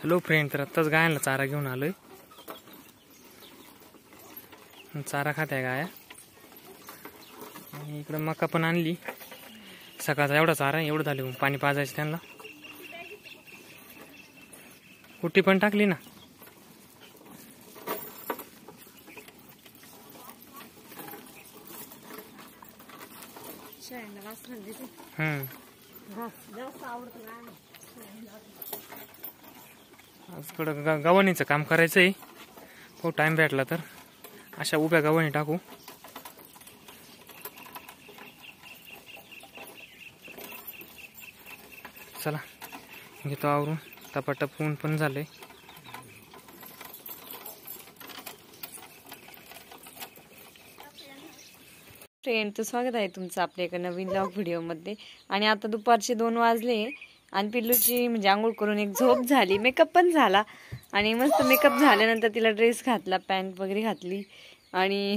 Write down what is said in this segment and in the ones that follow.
Hello friend, तर आत्ताच गायांना चारा घेऊन आलोय. चारा खात्या गाया. आणि इकडं मका पण आणली. सकाळचा एवढा चारा एवढं झालं, पाणी पाजायचं त्यांना. कुट्टी पण टाकली ना. आज गव्हाणीचं काम करायचंय. हो, टाइम भेटला तर अशा उभ्या गव्हाणी टाकू. चला घेतो आवरून. टपाटप ऊन पण झालंय. फ्रेंड, स्वागत आहे तुमचं आपल्या एका नवीन व्लॉग व्हिडिओमध्ये. आणि आता दुपारचे 2 वाजले आणि पिल्लूची म्हणजे आंघोळ करून एक झोप झाली, मेकअप पण झाला. आणि मस्त मेकअप झाल्यानंतर तिला ड्रेस घातला, पॅन्ट वगैरे घातली आणि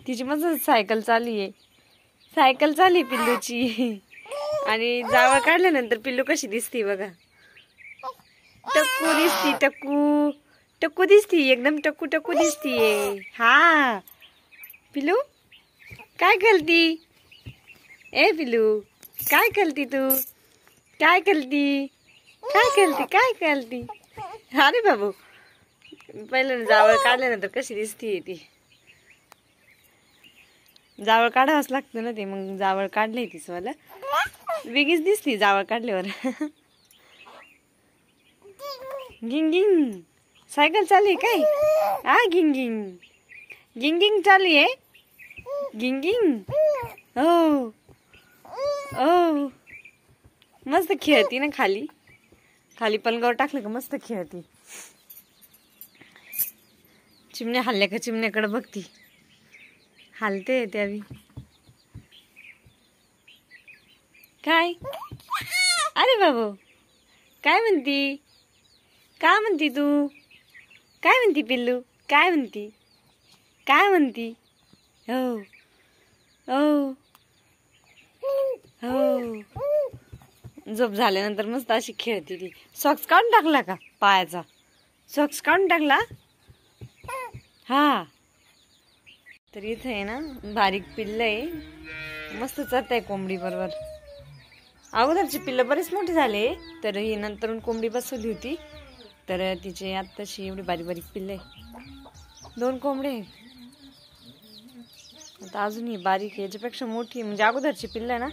तिची मस्त सायकल चालली पिल्लूची. आणि जावळ काढल्यानंतर पिल्लू कशी दिसती बघा. टक्कू दिसती एकदम टक्कू दिसतीये. हा पिल्लू काय करती? ए पिल्लू काय करती तू? काय करती? अरे बाबू, पहिलं जावळ काढल्यानंतर कशी दिसतीये ती. जावळ काढावंच लागतं ना ते. मग जावळ काढलंय तीच मला वेगळीच दिसती जावळ काढल्यावर. गिंग गिंग सायकल चालली काय? हा गिंग गिंग चालली आहे. गिंगिंग. ओ मस्त खेळती ना. खाली पलंगावर टाकलं का मस्त खेळती. चिमण्या हल्ल्या का चिमण्याकडे बघती. हालते त्यावी. काय? अरे बाबू, काय म्हणती? काय म्हणती तू? काय म्हणती पिल्लू? काय म्हणती? हो झोप झाल्यानंतर मस्त अशी खेळती ती. सॉक्स काढून टाकला का पायाचा? सॉक्स काढून टाकला. हा, तर इथे आहे ना बारीक पिल्ल आहे, मस्त चरताय कोंबडी बरोबर. अगोदरची पिल्लं बरेच मोठी झाले, तर ही नंतरून कोंबडी बसवली होती. तर तिचे आत्ताशी एवढी बारीक पिल्ल आहे. 2 कोंबडे आहे. आता अजून ही बारीक आहे, याच्यापेक्षा मोठी म्हणजे अगोदरची पिल्ल आहे ना,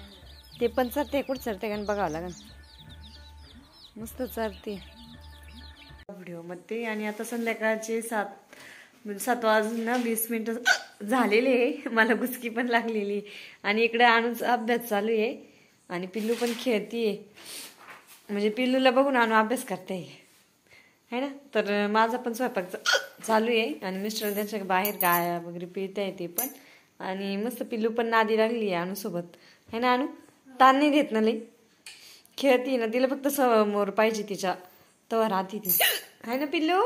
ते पण चरते. कुठं चरते का बघावं लागेल. मस्त चरते व्हिडिओ मध्ये. आणि आता संध्याकाळचे 7 वाजून 20 मिनिटं झालेले. मला गुचकी पण लागलेली. आणि इकडे आणूचा अभ्यास चालू आहे आणि पिल्लू पण खेळतीये. म्हणजे पिल्लूला बघून आणू अभ्यास करते है ना. तर माझा पण स्वयंपाक चालू आहे आणि मिस्टर त्यांच्या बाहेर गाया वगैरे पिळताय ते पण. आणि मस्त पिल्लू पण नादी लागली आहे आणू सोबत है ना. आणू ताण नाही देत ना, लई खेळती ना. तिला फक्त समोर पाहिजे तिच्या, तवर राहती ती है ना पिल्लू.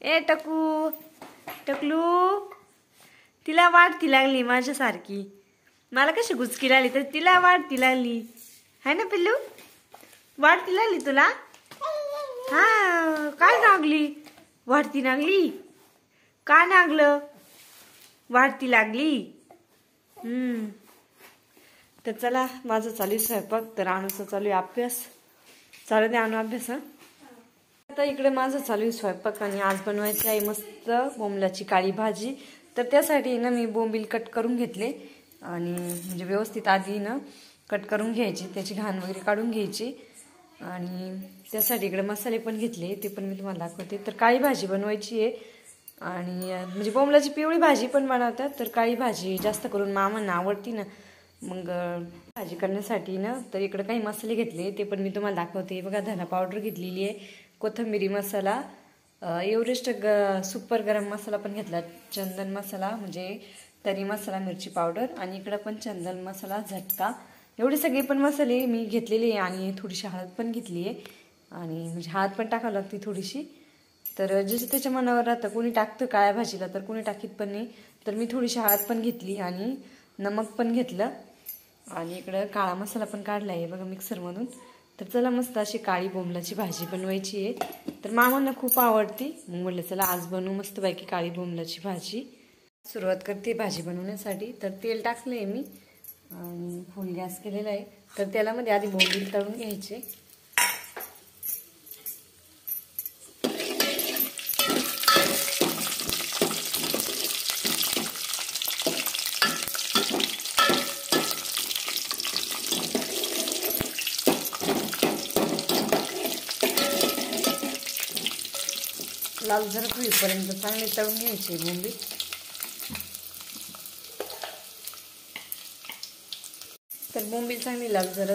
ए टकलू, तिला वाढती लागली माझ्यासारखी. मला कशी गुचकी लागली तर तिला वाढती लागली है ना पिल्लू. वाढती लागली तुला. हा, काय नागली? वाढती लागली. काय नागलं? वाढती लागली. तर चला, माझं चालू आहे स्वयंपाक, तर आणूचा चालू आहे अभ्यास. चालू दे आणू अभ्यास. आता इकडे माझं चालू आहे स्वयंपाक आणि आज बनवायची आहे मस्त बोंबलाची काळी भाजी. तर त्यासाठी ना मी बोंबील कट करून घेतले आणि म्हणजे व्यवस्थित आधी ना कट करून घ्यायची, त्याची घाण वगैरे काढून घ्यायची. आणि त्यासाठी इकडे मसाले पण घेतले, ते पण मी तुम्हाला दाखवते. तर काळी भाजी बनवायची आहे आणि म्हणजे बोंबलाची पिवळी भाजी पण बनवतात, तर काळी भाजी जास्त करून मामांना आवडती ना. मग भाजी करण्यासाठी ना तर इकडे काही मसाले घेतले, ते पण मी तुम्हाला दाखवते. बघा, धना पावडर घेतलेली आहे, कोथिंबिरी मसाला, एव्हरेस्ट सुपर गरम मसाला पण घेतला, चंदन मसाला म्हणजे तरी मसाला, मिरची पावडर, आणि इकडं पण चंदन मसाला, झटका, एवढे सगळे पण मसाले मी घेतलेले आहे. आणि थोडीशी हळद पण घेतली आहे, आणि म्हणजे हळद पण टाकावं लागते थोडीशी. तर जसं त्याच्या मनावर राहतं, कोणी टाकतं काळ्या भाजीला तर कोणी टाकीत पण नाही. तर मी थोडीशी हळद पण घेतली आणि नमक पण घेतलं. आणि इकडं काळा मसाला पण काढला आहे बघा मिक्सरमधून. तर चला मस्त अशी काळी बोंबलाची भाजी बनवायची आहे. तर मामांना खूप आवडती, मग म्हटलं चला आज बनवू मस्तपैकी काळी बोंबलाची भाजी. सुरुवात करते भाजी बनवण्यासाठी. तर तेल टाकले मी आणि फुल गॅस केलेला आहे. तर तेलामध्ये आधी बोंबील तळून घ्यायचे. लाल जरा होईपर्यंत चांगले तळून घ्यायचे बोंबील. तर बोंबील चांगली लाल जरा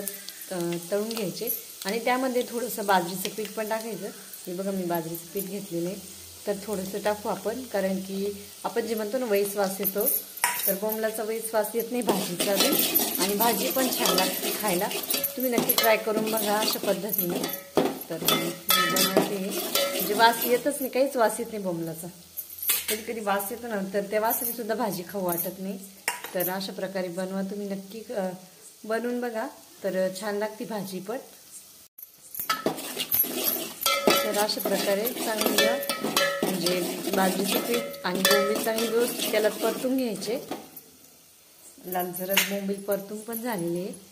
तळून घ्यायचे आणि त्यामध्ये थोडंसं बाजरीचं पीठ पण टाकायचं. हे बघा मी बाजरीचं पीठ घेतलेलं आहे. तर थोडंसं टाकू आपण, कारण की आपण जे म्हणतो ना वैस वास येतो, तर बोंबलाचा वैस वास येत नाही भाजीचा बी, आणि भाजी पण छान लागते खायला. तुम्ही नक्की ट्राय करून बघा अशा पद्धतीने. तर बनवते, म्हणजे वास येतच नाही, काहीच वास येत नाही बोंबलाचा. कधी कधी वास येतो ना, तर त्या वासाने सुद्धा भाजी खाऊ वाटत नाही. तर अशा प्रकारे बनवा तुम्ही, नक्की बनवून बघा, तर छान लागते भाजी पण. तर अशा प्रकारे चांगलं म्हणजे बाजरीचं पीठ आणि बोंबील चांगली व्यवस्थित त्याला परतून घ्यायचे. लाल जरा बोंबील परतून पण झालेले आहे.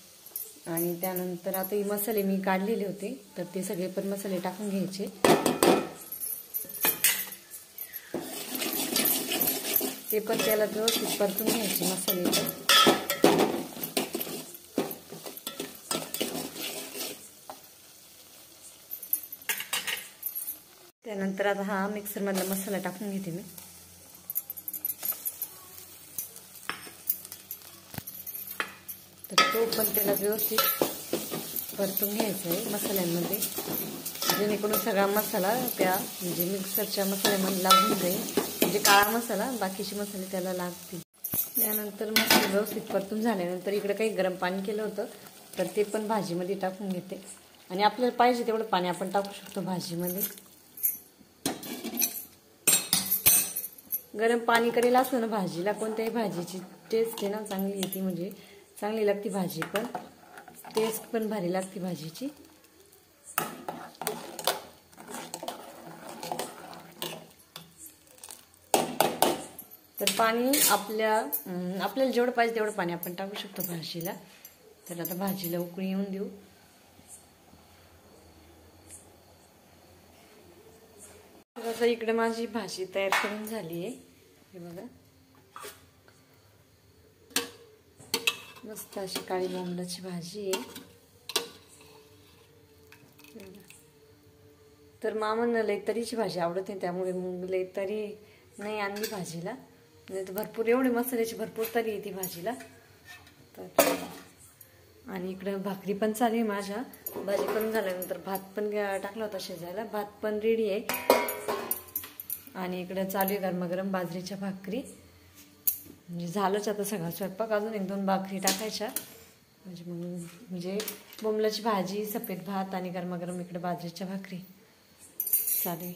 आणि त्यानंतर आता हे मसाले मी काढलेले होते, तर ते सगळे पण मसाले टाकून घ्यायचे. ते पण त्याला व्यवस्थित परतून घ्यायचे मसाले पण. त्यानंतर आता हा मिक्सरमधला मसाला टाकून घेते मी. तर तो पण त्याला व्यवस्थित परतून घ्यायचा आहे मसाल्यांमध्ये, जेणेकरून सगळा मसाला त्या म्हणजे मिक्सरच्या मसाल्यामध्ये लागून जाईल. म्हणजे काळा मसाला, बाकीचे मसाले त्याला लागतील. त्यानंतर मसाला व्यवस्थित परतून झाल्यानंतर इकडे काही गरम पाणी केलं होतं, तर ते पण भाजीमध्ये टाकून घेते. आणि आपल्याला पाहिजे तेवढं पाणी आपण टाकू शकतो भाजीमध्ये. गरम पाणी करेल असलं ना भाजीला, कोणत्याही भाजीची टेस्ट आहे ना चांगली येते, म्हणजे चांगली लागते भाजी पण, टेस्ट पण भारी लागते भाजीची. तर पाणी आपल्याला जेवढं पाहिजे तेवढं पाणी आपण टाकू शकतो भाजीला. तर आता भाजीला उकळी येऊन देऊ. तर आता इकडे माझी भाजी तयार करून झाली आहे. हे बघा मस्त अशी काळी बोंबलाची भाजी आहे. तर मामांना लई तरीची भाजी आवडत नाही, त्यामुळे मग लई तरी नाही आणली भाजीला. नाही तर भरपूर एवढे मसाल्याची भरपूर तरी येते भाजीला. तर आणि इकडं भाकरी पण चालू आहे माझ्या. भाजी करून झाल्यानंतर भात पण टाकला होता शिजायला, भात पण रेडी आहे. आणि इकडं चालू आहे गरमागरम बाजरीच्या भाकरी. म्हणजे झालंच आता सगळा स्वयंपाक, अजून 1-2 भाकरी टाकायच्या म्हणजे बोंबलाची भाजी, सफेद भात आणि गरमागरम इकडे बाजरीच्या भाकरी चालेल.